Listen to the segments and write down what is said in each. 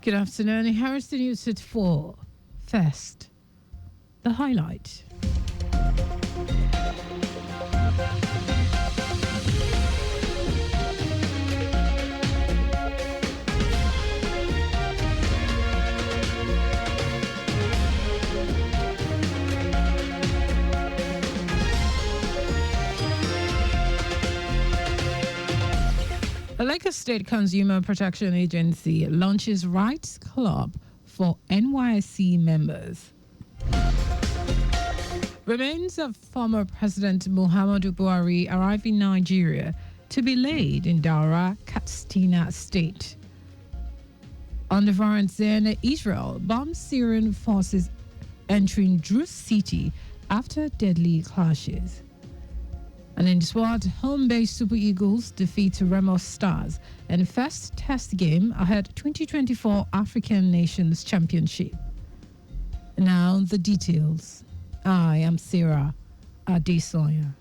Good afternoon. Here's the news at 4. First, the highlight. The Lagos State Consumer Protection Agency launches Rights Club for NYSC members. Remains of former President Muhammadu Buhari arrive in Nigeria to be laid in Daura, Katsina State. On the foreign scene, Israel bombs Syrian forces entering Druze city after deadly clashes. And in sport, home-based Super Eagles defeat Remo Stars in first test game ahead 2024 African Nations Championship. Now the details. I am Sarah Adesanya.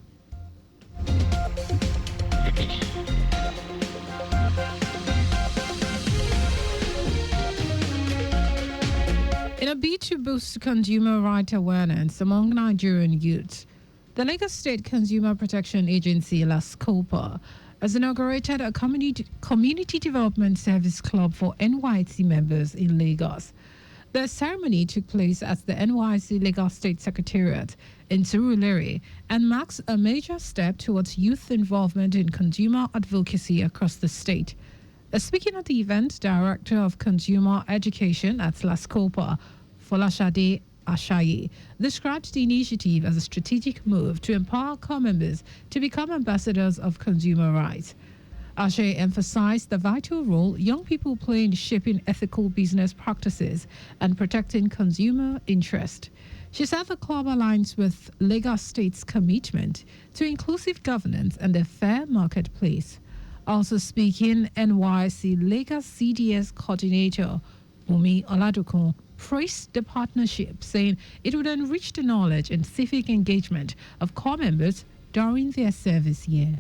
In a bid to boost consumer right awareness among Nigerian youths, the Lagos State Consumer Protection Agency, LASCOPA, has inaugurated a community development service club for NYC members in Lagos. The ceremony took place at the NYC Lagos State Secretariat in Surulere and marks a major step towards youth involvement in consumer advocacy across the state. Speaking at the event, Director of Consumer Education at LASCOPA, Folashade Ashaye, described the initiative as a strategic move to empower core members to become ambassadors of consumer rights. Ashaye emphasized the vital role young people play in shaping ethical business practices and protecting consumer interest. She said the club aligns with Lagos State's commitment to inclusive governance and a fair marketplace. Also speaking, NYC Lagos CDS coordinator Bumi Oladokun praised the partnership, saying it would enrich the knowledge and civic engagement of core members during their service year.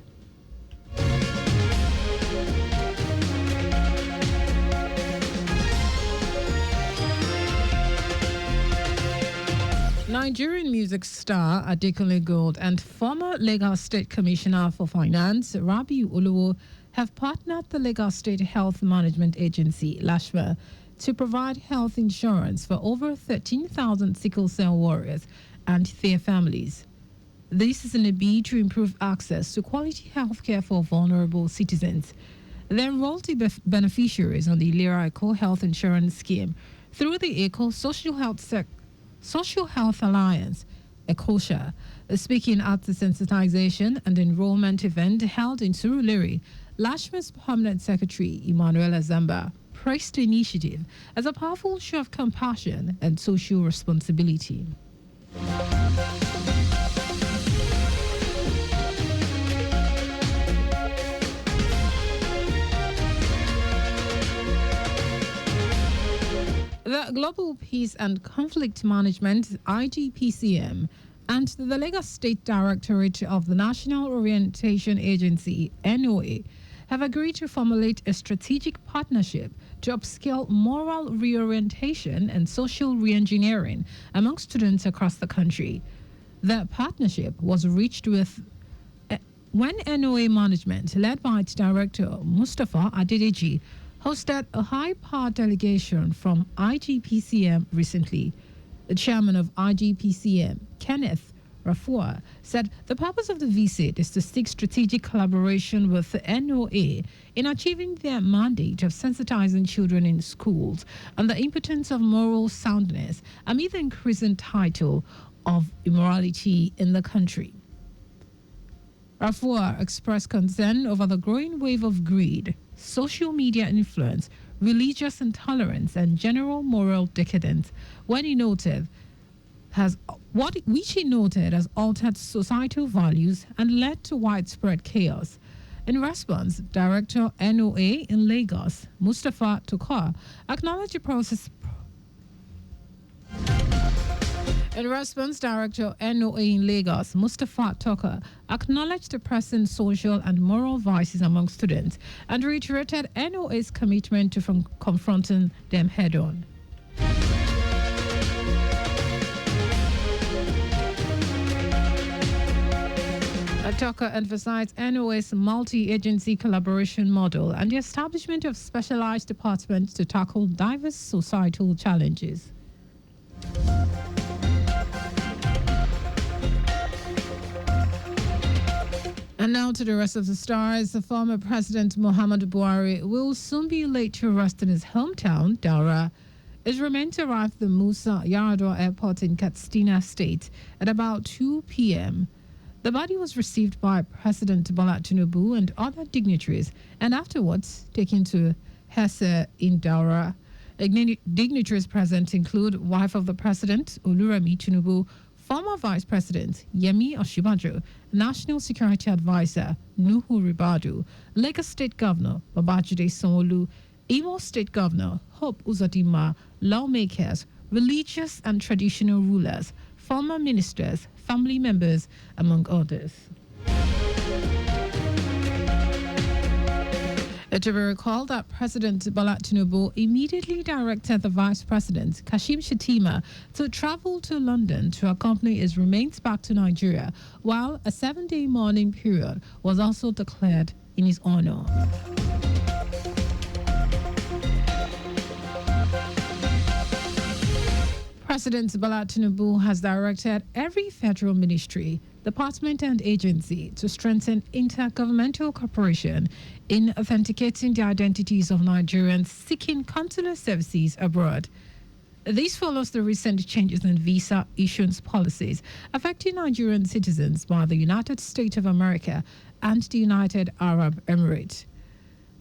Nigerian music star Adekunle Gold and former Lagos State Commissioner for Finance Rabiu Oluwo have partnered the Lagos State Health Management Agency, LASHMA, to provide health insurance for over 13,000 sickle cell warriors and their families. This is in a bid to improve access to quality healthcare for vulnerable citizens. The enrolled beneficiaries on the Ilera Eco Health Insurance Scheme through the Eco Social Health Alliance, ECOSHA. Speaking at the sensitization and enrollment event held in Surulere, LASHMA's permanent secretary, Emmanuel Azamba, praised the initiative as a powerful show of compassion and social responsibility. The Global Peace and Conflict Management, IGPCM, and the Lagos State Directorate of the National Orientation Agency, NOA, have agreed to formulate a strategic partnership to upscale moral reorientation and social reengineering among students across the country. The partnership was reached when NOA management, led by its director Mustafa Adedeji, hosted a high-power delegation from IGPCM recently. The chairman of IGPCM, Kenneth Rafua, said the purpose of the visit is to seek strategic collaboration with the NOA in achieving their mandate of sensitizing children in schools and the importance of moral soundness amid the increasing title of immorality in the country. Rafua expressed concern over the growing wave of greed, social media influence, religious intolerance, and general moral decadence, which he noted has altered societal values and led to widespread chaos. In response, Director NOA in Lagos, Mustafa Tokar, acknowledged the process In response, Director NOA in Lagos, Mustafa Tucker, acknowledged the present social and moral vices among students and reiterated NOA's commitment to confronting them head-on. Tucker emphasized NOA's multi-agency collaboration model and the establishment of specialized departments to tackle diverse societal challenges. And now to the rest of the stars. The former President Muhammadu Buhari will soon be laid to rest in his hometown, Daura. It remained to arrive at the Musa Yar'Adua Airport in Katsina State at about 2 p.m. The body was received by President Bola Tinubu and other dignitaries and afterwards taken to Hesse in Daura. Dignitaries present include wife of the president, Oluremi Tinubu, former Vice President Yemi Osinbajo, National Security Advisor Nuhu Ribadu, Lagos State Governor Babajide Sanwo-Olu, Imo State Governor Hope Uzodinma, lawmakers, religious and traditional rulers, former ministers, family members, among others. It will be recalled that President Bola Tinubu immediately directed the Vice President, Kashim Shettima, to travel to London to accompany his remains back to Nigeria, while a 7-day mourning period was also declared in his honor. President Bola Tinubu has directed every federal ministry, department and agency to strengthen intergovernmental cooperation in authenticating the identities of Nigerians seeking consular services abroad. This follows the recent changes in visa issuance policies affecting Nigerian citizens by the United States of America and the United Arab Emirates.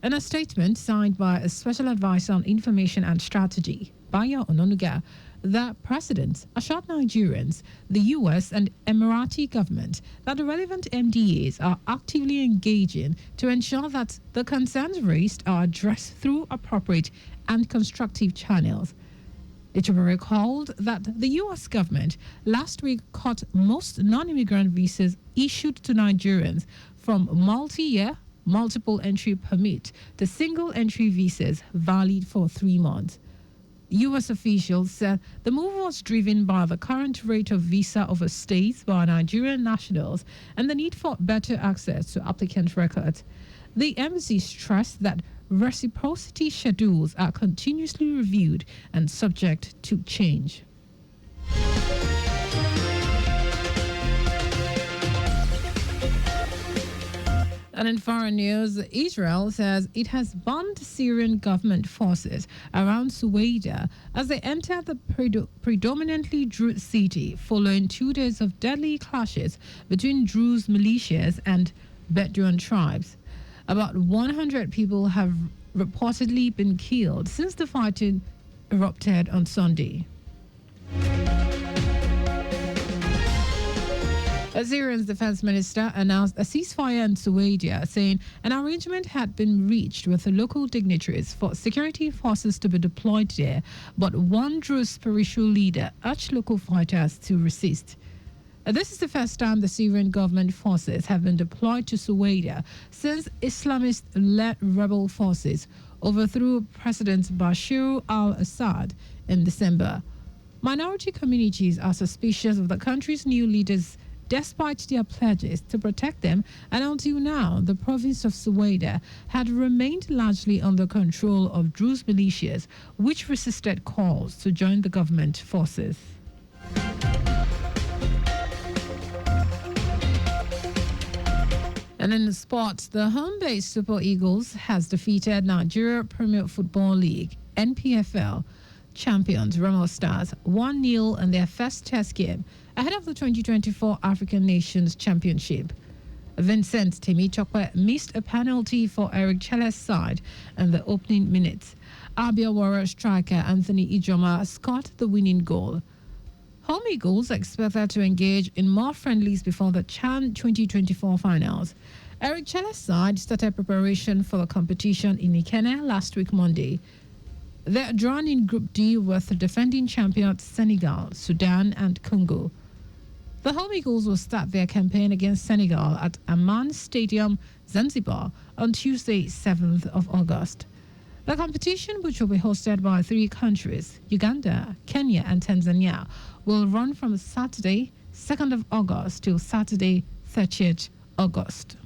In a statement signed by a special advisor on information and strategy, Bayo Ononuga, the president assured Nigerians, the U.S. and Emirati government that the relevant MDAs are actively engaging to ensure that the concerns raised are addressed through appropriate and constructive channels. It will be recalled that the U.S. government last week cut most non-immigrant visas issued to Nigerians from multi-year, multiple entry permit to single entry visas valid for 3 months. U.S. officials said the move was driven by the current rate of visa overstays by Nigerian nationals and the need for better access to applicant records. The embassy stressed that reciprocity schedules are continuously reviewed and subject to change. And in foreign news, Israel says it has bombed Syrian government forces around Suwaida as they enter the predominantly Druze city following 2 days of deadly clashes between Druze militias and Bedouin tribes. About 100 people have reportedly been killed since the fighting erupted on Sunday. Syrian's defense minister announced a ceasefire in Suwaida, saying an arrangement had been reached with the local dignitaries for security forces to be deployed there, but one Druze spiritual leader urged local fighters to resist. This is the first time the Syrian government forces have been deployed to Suwaida since Islamist-led rebel forces overthrew President Bashir al-Assad in December. Minority communities are suspicious of the country's new leaders despite their pledges to protect them, and until now, the province of Suwaida had remained largely under control of Druze militias, which resisted calls to join the government forces. And in the sports, the home-based Super Eagles has defeated Nigeria Premier Football League, NPFL, champions Remo Stars 1-0 in their first test game ahead of the 2024 African Nations Championship. Vincent Temi-Chokwe missed a penalty for Eric Chele's side in the opening minutes. Abia Warriors striker Anthony Ijoma scored the winning goal. Home Eagles are expected to engage in more friendlies before the CHAN 2024 finals. Eric Chele's side started preparation for the competition in Ikene last week Monday. They're drawn in Group D with the defending champions Senegal, Sudan, and Congo. The Home Eagles will start their campaign against Senegal at Amman Stadium, Zanzibar, on Tuesday, 7th of August. The competition, which will be hosted by 3 countries, Uganda, Kenya, and Tanzania, will run from Saturday, 2nd of August till Saturday, 30th August.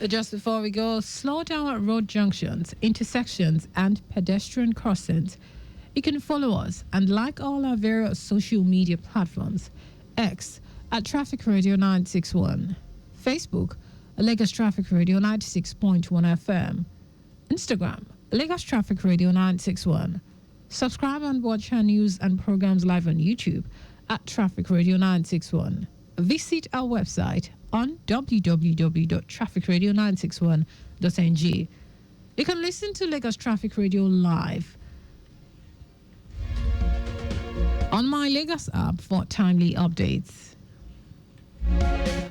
Just before we go, slow down at road junctions, intersections, and pedestrian crossings. You can follow us and like all our various social media platforms. X at Traffic Radio 961. Facebook, Lagos Traffic Radio 96.1 FM. Instagram, Lagos Traffic Radio 961. Subscribe and watch our news and programs live on YouTube at Traffic Radio 961. Visit our website on www.trafficradio961.ng. You can listen to Lagos Traffic Radio live on my Lagos app for timely updates.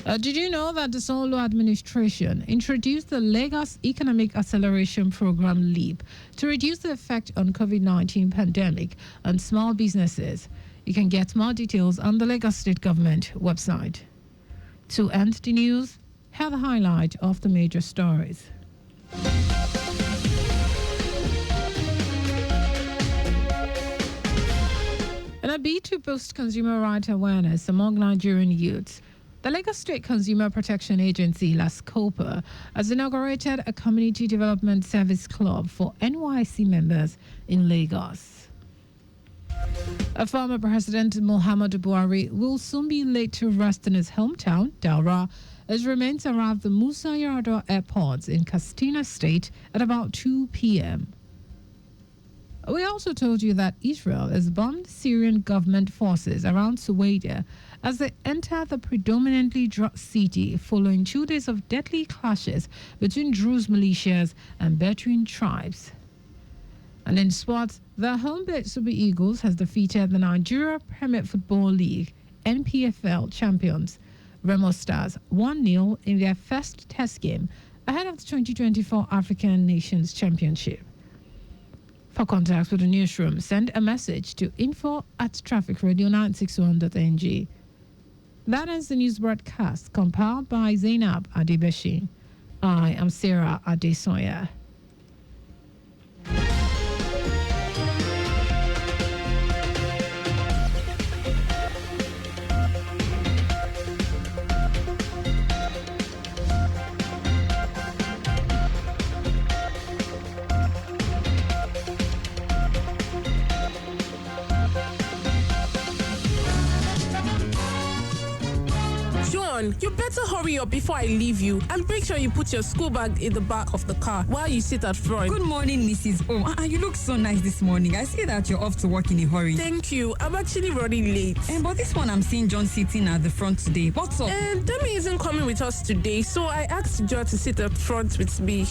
Did you know that the Solo administration introduced the Lagos Economic Acceleration Program LEAP to reduce the effect on COVID-19 pandemic on small businesses? You can get more details on the Lagos State Government website. To end the news, here the highlight of the major stories. In a bid to boost consumer rights awareness among Nigerian youths, the Lagos State Consumer Protection Agency, LASCOPA, has inaugurated a community development service club for NYC members in Lagos. A former President Muhammadu Buhari will soon be laid to rest in his hometown, Daura, as remains arrive the Musa Yar'Adua Airport in Katsina State at about 2 p.m. We also told you that Israel has bombed Syrian government forces around Suwaida as they enter the predominantly Druze city following 2 days of deadly clashes between Druze militias and Bedouin tribes. And in sports, the home-based Super Eagles has defeated the Nigeria Premier Football League (NPFL) champions Remo Stars 1-0 in their first test game ahead of the 2024 African Nations Championship. For contact with the newsroom, send a message to info@trafficradio961.ng. That is the news broadcast compiled by Zainab Adebeshi. I am Sarah Adesanya. You better hurry up before I leave you and make sure you put your school bag in the back of the car while you sit at front. Good morning, Mrs. O. You look so nice this morning. I see that you're off to work in a hurry. Thank you. I'm actually running late. But this one I'm seeing John sitting at the front today. What's up? Demi isn't coming with us today, so I asked Joe to sit up front with me.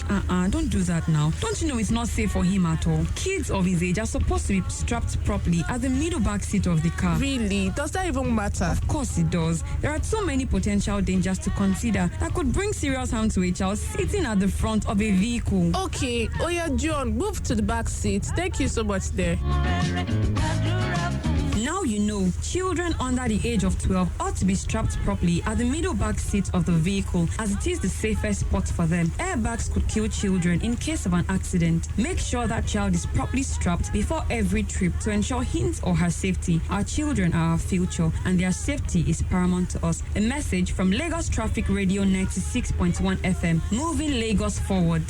Don't do that now. Don't you know it's not safe for him at all? Kids of his age are supposed to be strapped properly at the middle back seat of the car. Really? Does that even matter? Of course it does. There are so many potential dangers to consider that could bring serious harm to a child sitting at the front of a vehicle. Okay. Oh yeah, John, move to the back seat. Thank you so much there. Now you know, children under the age of 12 ought to be strapped properly at the middle back seat of the vehicle as it is the safest spot for them. Airbags could kill children in case of an accident. Make sure that child is properly strapped before every trip to ensure his or her safety. Our children are our future and their safety is paramount to us. A message from Lagos Traffic Radio 96.1 FM, moving Lagos forward.